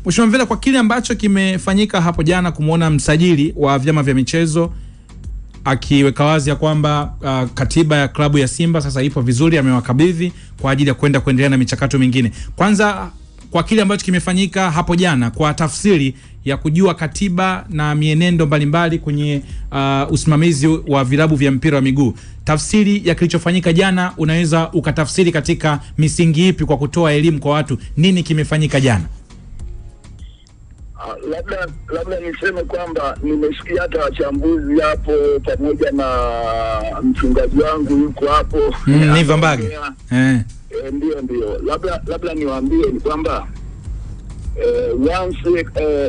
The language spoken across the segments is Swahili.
Mheshimiwa Mvela, kwa kile ambacho kimefanyika hapo jana, kumuona msajili wa vyama vya michezo akiweka wazi ya kwamba katiba ya klabu ya Simba sasa ipo vizuri, amewakabidhi kwa ajili ya kuendelea na michakato mingine. Kwanza, kwa kile ambacho kimefanyika hapo jana, kwa tafsiri ya kujua katiba na mienendo mbalimbali kwenye usimamizi wa vilabu vya mpira wa miguu, tafsiri ya kilichofanyika jana, unaweza ukatafsiri katika misingi ipi kwa kutoa elimu kwa watu? Nini kimefanyika jana? Labda niseme kwamba nimesikia hata wachambuzi hapo pamoja na mchungaji wangu yuko hapo. Niva Mbage. Ndio. Labda niwaambie ni kwamba once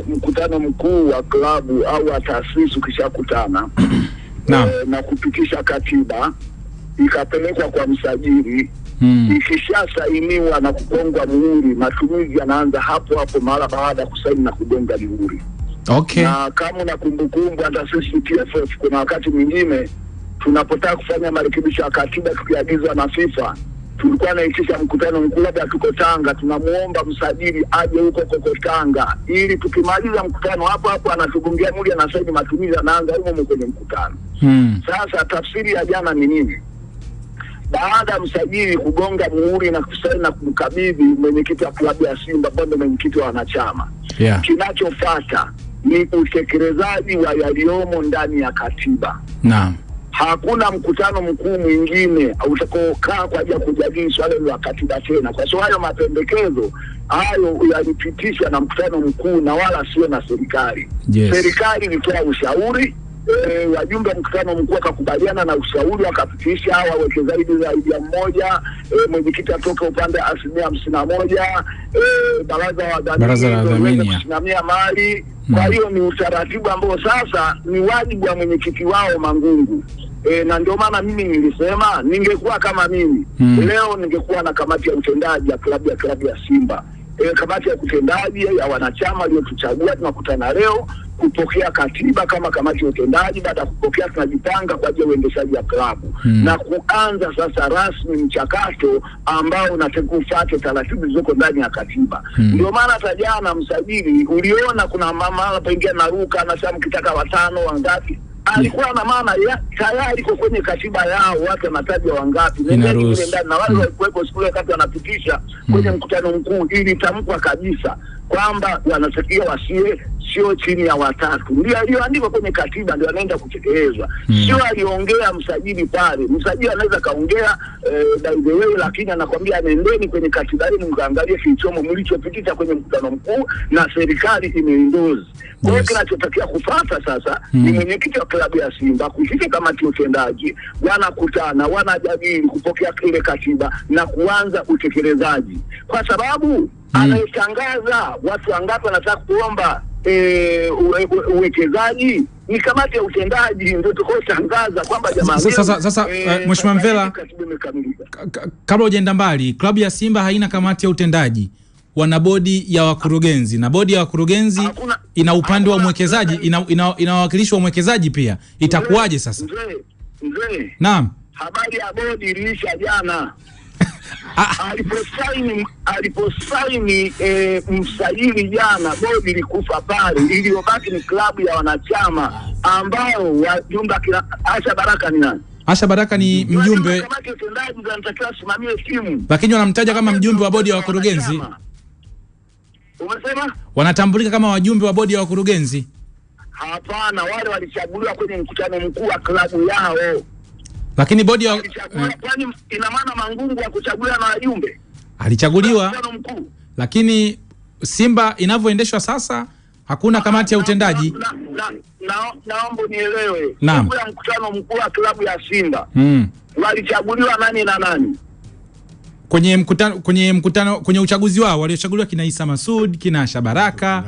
mkutano mkuu wa klabu au wa taasisi ukishakutana na kupitisha katiba ikapelekwa kwa msajili, ikishasainiwa na kugongwa muhuri, matumizi yanaanza hapo mara baada ya kusaini na kugonga muhuri. Okay. Na kama una kumbukumbu, hata sisi TFF kuna wakati mwingine tunapotaka kufanya marekebisho ya katiba tukiagizwa na FIFA, tulikuwa naitisha mkutano mkuu, labda tuko Tanga, tunamuomba msajili aje huko Tanga, ili tukimaliza mkutano hapo anatugongia muhuri, anasaini, matumizi yanaanza huko kwenye mkutano. Sasa tafsiri ya jana ni nini? Baada ya msajili kugonga muhuri na kusaini na kumkabidhi mwenyekiti wa klabu ya Simba, bado mwenyekiti wa wanachama, kinachofuata ni utekelezaji wa yaliomo ndani ya katiba. Naam. Hakuna mkutano mkuu mwingine utakokaa kwa ajili ya kujadili swala la katiba tena, kwa sababu hayo mapendekezo hayo yalipitisha na mkutano mkuu na wala sio na serikali. Serikali ilitoa ushauri, wajumbe wa mkutano mkuu wakakubaliana na ushauri, wakapitisha wawekezaji zaidi ya mmoja, mwenyekiti atoka upande 51%, baraza la wadhamini kusimamia mali. Kwa hiyo ni utaratibu ambao sasa ni wajibu wa mwenyekiti wao Mangungu. Na ndio maana mimi nilisema ningekuwa kama mimi leo ningekuwa na kamati ya utendaji ya klabu ya Simba. Kamati ya utendaji ya wanachama waliotuchagua tunakutana leo kupokea katiba kama kamati ya utendaji. Baada ya kupokea, tunajipanga kwa ajili ya uendeshaji wa klabu na kuanza sasa rasmi mchakato ambao unatakiwa ufuate taratibu zilizoko ndani ya katiba. Ndio maana hata jana msajili uliona kuna mama pengine naruka anasema mkitaka 5 wangapi, alikuwa na maana tayari kwa kwenye katiba yao watu wanatajwa wangapi, nendeni kule ndani, na wale walikuwepo siku ile wakati wanapitisha kwenye mkutano mkuu, ili tamkwa kabisa kwamba wanatakiwa sio chini ya 3. Ndio aliyoandikwa kwenye katiba, ndio anaenda kutekelezwa. Sio aliongea msajili pale. Msajili anaweza kaongea by the way, lakini anakuambia nendeni kwenye katiba yenu mkaangalie kilichomo mlichopitisha kwenye mkutano mkuu na serikali imeendorse. Kwa hiyo kinachotakiwa kufuata sasa ni mwenyekiti wa klabu ya Simba kushika kamati ya utendaji, wanakutana, wanajadili kupokea ile katiba na kuanza utekelezaji, kwa sababu anayetangaza watu wangapi wanataka kuomba uwekezaji ni kamati ya utendaji, ndio tukotangaza kwamba jamaa. Sasa Mheshimiwa Mvela, kabla hujaenda mbali, klabu ya Simba haina kamati ya utendaji, wana bodi ya wakurugenzi, na bodi ya wakurugenzi ina upande wa mwekezaji, ina wawakilishi wa mwekezaji pia. Itakuwaje sasa? Mzee. Naam. Habari ya bodi iliisha jana. Aliposaini msajili jana, bodi ilikufa pale. Iliyobaki ni klabu ya wanachama ambao wajumbe. Asha Baraka ni nani? Asha Baraka ni mjumbe. Kamati ya utendaji ndio anatakiwa simamie timu, lakini wanamtaja kama mjumbe wa bodi ya wakurugenzi. Umesema? Wanatambulika kama wajumbe wa bodi ya wakurugenzi? Hapana, wale walichaguliwa kwenye mkutano mkuu wa klabu yao. Lakini bodi ya kwani ina maana Mangungu wa kuchaguliwa na wajumbe? Alichaguliwa. Lakini Simba inavyoendeshwa sasa hakuna kamati ya utendaji. Naomba nielewe. Kwa mkutano mkuu wa klabu ya Simba walichaguliwa nani na nani? Kwenye uchaguzi wao waliochaguliwa kina Isa Masud, kina Asha Baraka.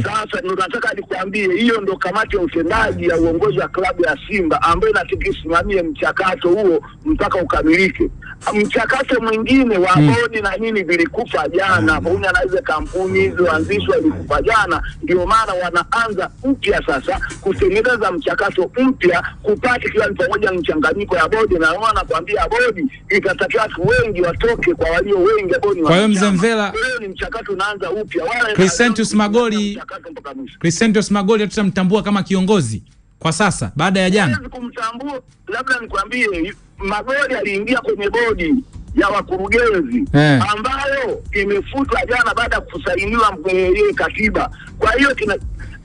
Sasa ndio nataka nikwambie, hiyo ndio kamati ya utendaji ya uongozi wa klabu ya Simba ambayo inatikisimamia mchakato huo mpaka ukamilike. Mchakato mwingine wa bodi na nini vilikufa jana. Pamoja na hizo kampuni zilizoanzishwa vilikufa jana. Ndio maana wanaanza upya sasa kutengeneza mchakato mpya kupata kila pamoja na mchanganyiko ya bodi, na wanakuambia bodi itatakiwa watu wengi watoke kwa walio wengi ambao ni. Kwa hiyo Mzee Mvela, leo ni mchakato unaanza upya. Wala Crescentius Magoli hatutamtambua kama kiongozi kwa sasa baada ya jana. Siwezi kumtambua, labda nikwambie Magoli aliingia kwenye bodi ya wakurugenzi ambayo imefutwa jana baada ya kusainiwa ile katiba. Kwa hiyo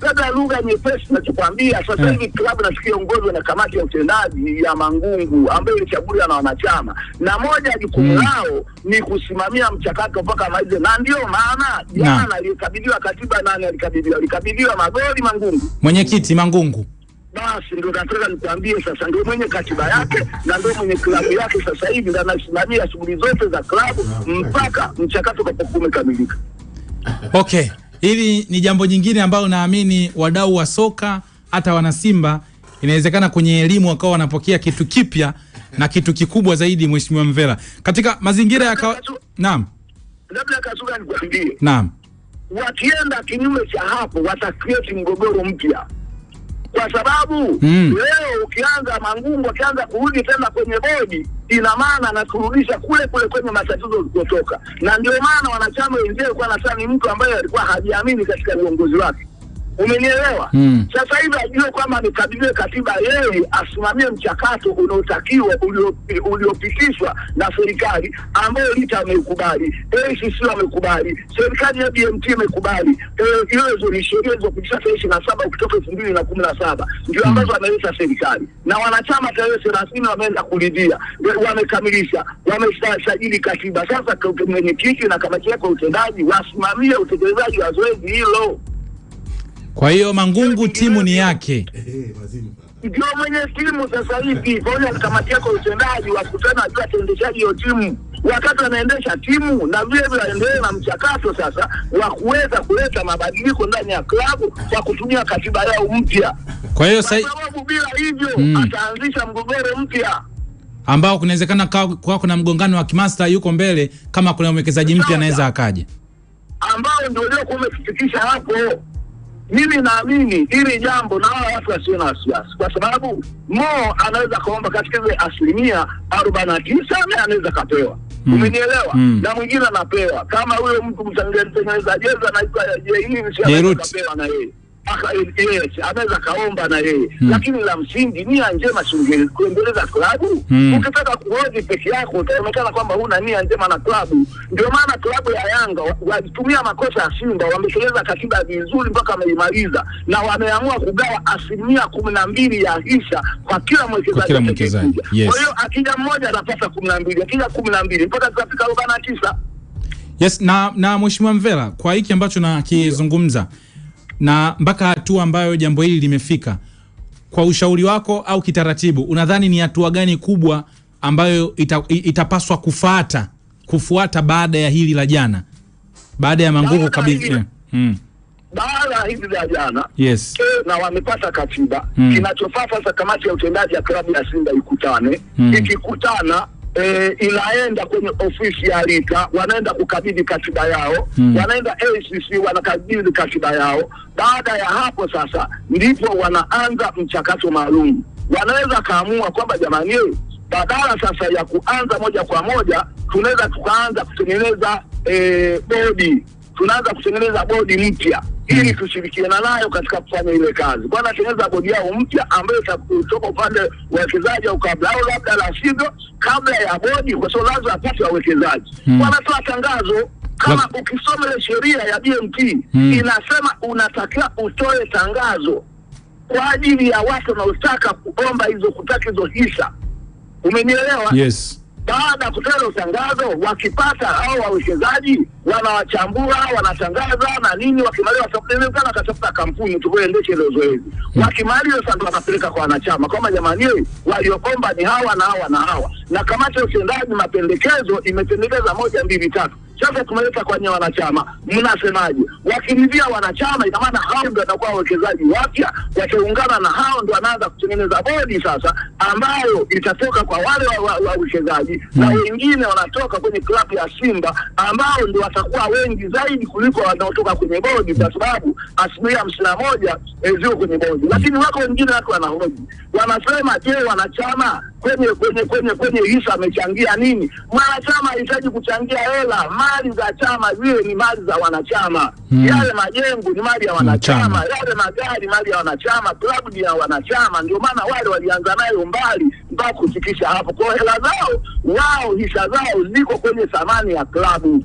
labda lugha nyepesi ninachokwambia sasa hivi klabu inaongozwa na kamati ya utendaji ya Mangungu ambayo ilichaguliwa na wanachama, na moja ya jukumu lao ni kusimamia mchakato mpaka maize. Na ndio maana jana alikabidhiwa katiba. Nani alikabidhiwa? Magoli Mangungu, mwenyekiti Mangungu. Basi ndio nataka nikwambie sasa, ndio mwenye katiba yake na ndio mwenye klabu yake sasa hivi, ndio anasimamia shughuli zote za klabu mpaka mchakato utakapokamilika. Okay, hili ni jambo jingine ambalo naamini wadau wa soka hata wana Simba inawezekana kwenye elimu wakawa wanapokea kitu kipya na kitu kikubwa zaidi. Mheshimiwa Mvela, katika mazingira ya naam, labda Kasuga nikwambie, naam, wakienda kinyume cha hapo watakreate mgogoro mpya. Kwa sababu leo ukianza Mangungu akianza kurudi tena kwenye bodi, ina maana anaturudisha kule kule kwenye matatizo yaliyotoka. Na ndio maana wanachama wengine kwa nasema ni mtu ambaye alikuwa hajiamini katika uongozi wake. Umenielewa? Sasa hivi ajue kwamba amekabidhiwa katiba, yeye asimamie mchakato unaotakiwa uliopitishwa na serikali ambayo Lita amekubali, ACC amekubali, serikali ya BMT imekubali. Hizo ni sheria zilizopitishwa tarehe 27 Oktoba 2017 ndio ambazo ameleta serikali, na wanachama tarehe 30 wameenda kuridhia, wamekamilisha, wamesajili katiba. Sasa mwenyekiti na kamati yake utendaji wasimamie utekelezaji wa zoezi hilo. Kwa hiyo Mangungu timu ni yake. Ndio mwenye timu sasa hivi. Kwa kamati yako utendaji wakutana juu atendeshaji hiyo timu. Wakati anaendesha timu na vile vile aendelee na mchakato sasa wa kuweza kuleta mabadiliko ndani ya klabu kwa kutumia katiba yao mpya. Kwa hiyo sababu bila hivyo ataanzisha mgogoro mpya ambao kunawezekana kwa kuna mgongano wa kimaster yuko mbele, kama kuna mwekezaji mpya anaweza akaje, ambao ndio leo kumefikisha hapo. Mimi naamini hili jambo na watu wasio na wasiwasi, kwa sababu Mo anaweza kaomba katika ile 49 na anaweza kapewa. Umenielewa? Na mwingine anapewa kama huyo mtu mtengeneza jeza anaitwa Jehivi kapewa na yeye. Anaweza kaomba na yeye. Lakini la msingi nia njema shungeni kuendeleza klabu. Ukitaka kuhoji peke yako utaonekana kwamba huna nia njema na klabu. Ndio maana klabu ya Yanga walitumia makosa ya Simba, wametekeleza katiba vizuri mpaka wameimaliza, na wameamua kugawa 12% ya hisa kwa kila mwekezaji. Yes. Kwa hiyo akija mmoja anapata 12, akija 12 mpaka kufika 49. Yes, na Mheshimiwa Mvela, kwa hiki ambacho nakizungumza na mpaka hatua ambayo jambo hili limefika, kwa ushauri wako au kitaratibu, unadhani ni hatua gani kubwa ambayo itapaswa kufuata baada ya hili la jana, baada ya Mangungu kabisa? Baada ya hili la jana, yes, na wamepata katiba, kinachofuata sasa kamati ya utendaji ya klabu ya Simba ikutane. Ikikutana inaenda kwenye ofisi ya Lita, wanaenda kukabidhi katiba yao, wanaenda ACC wanakabidhi katiba yao. Baada ya hapo sasa ndipo wanaanza mchakato maalum. Wanaweza kaamua kwamba jamani, badala sasa ya kuanza moja kwa moja tunaweza tukaanza kutengeneza bodi, tunaanza kutengeneza bodi mpya ili tushirikiana nayo katika kufanya ile kazi. Bwana tengeneza bodi yao mpya ambayo itatoka upande wa wawekezaji au kabla au labda la sivyo kabla ya bodi, kwa sababu lazima apate wawekezaji. Wanatoa tangazo kama ukisoma ile sheria ya BMT inasema unatakiwa utoe tangazo kwa ajili ya watu wanaotaka kuomba hizo hisa. Umenielewa? Yes. Baada ya kutoa tangazo, wakipata hao wawekezaji wanawachambua, wanatangaza na nini, wakimaliza watafuta katafuta kampuni tukoendeshe ile zoezi. Wakimaliza sasa ndo wanapeleka kwa wanachama kama jamani, waliokomba ni hawa na hawa na hawa, na kamati ya utendaji mapendekezo imependekeza 1 2 3. Sasa tumeleta kwenye wanachama, mnasemaje? Wakiridhia wanachama, ina maana hao ndio watakuwa wawekezaji wapya, wataungana na hao ndio wanaanza kutengeneza bodi sasa ambayo itatoka kwa wale wawekezaji na wengine wanatoka kwenye klabu ya Simba ambao ndio watakuwa wengi zaidi kuliko wanaotoka kwenye bodi, kwa sababu 51% ziko kwenye bodi. Lakini wako wengine watu wanahoji, wanasema je, wanachama kwenye hisa amechangia nini? Mwanachama anahitaji kuchangia hela. Mali za chama zile ni mali za wanachama. Yale majengo ni mali ya wanachama. Yale magari mali ya wanachama. Klabu ni ya wanachama. Ndio maana wale walianza nayo mbali mpaka kufikisha hapo. Kwa hela zao, wao hisa zao ziko kwenye thamani ya klabu.